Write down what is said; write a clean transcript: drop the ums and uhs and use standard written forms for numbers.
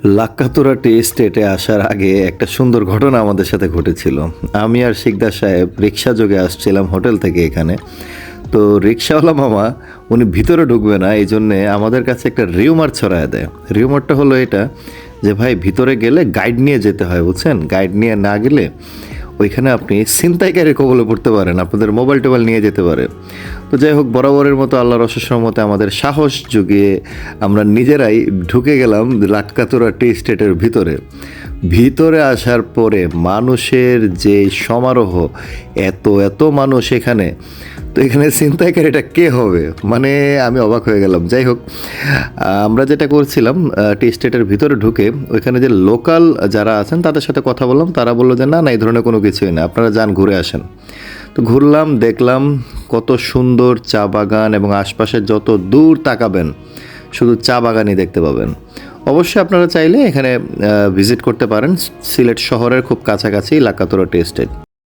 লাক্কাতুরা টি স্টেটে আসার আগে একটা সুন্দর ঘটনা আমাদের সাথে ঘটেছিল। আমি আর শিকদার সাহেব রিক্সা যোগে আসছিলাম হোটেল থেকে এখানে। তো রিক্সাওয়ালা মামা উনি ভিতরে ঢুকবে না, এই জন্যে আমাদের কাছে একটা রিউমার ছড়ায় দেয়। রিউমারটা হলো এটা যে ভাই ভিতরে গেলে গাইড নিয়ে যেতে হয়, বুঝছেন? গাইড নিয়ে না গেলে ওইখানে আপনি ছিনতাইকারীর কবলে পড়তে পারেন, আপনাদের মোবাইল টোবাইল নিয়ে যেতে পারে। তো যাই হোক, বরাবরের মতো আল্লাহর অশেষ রহমতে আমাদের সাহস জুগিয়ে আমরা নিজেরাই ঢুকে গেলাম লাক্কাতুরা টি স্টেটের ভিতরে। ভিতরে আসার পরে মানুষের যে সমারোহ, এত এত মানুষ এখানে, তো এখানে ছিনতাইকারীটা কে হবে, মানে আমি অবাক হয়ে গেলাম। যাই হোক, আমরা যেটা করছিলাম, টি স্টেটের ভিতরে ঢুকে ওইখানে যে লোকাল যারা আছেন তাদের সাথে কথা বললাম। তারা বললো যে না না, এই ধরনের কোনো কিছুই না, আপনারা যান ঘুরে আসেন। তো ঘুরলাম, দেখলাম কত সুন্দর চা বাগান, এবং আশপাশের যত দূর তাকাবেন শুধু চা বাগানই দেখতে পাবেন। অবশ্যই আপনারা চাইলে এখানে ভিজিট করতে পারেন। সিলেট শহরের খুব কাছাকাছি লাক্কাতুরা টি স্টেট।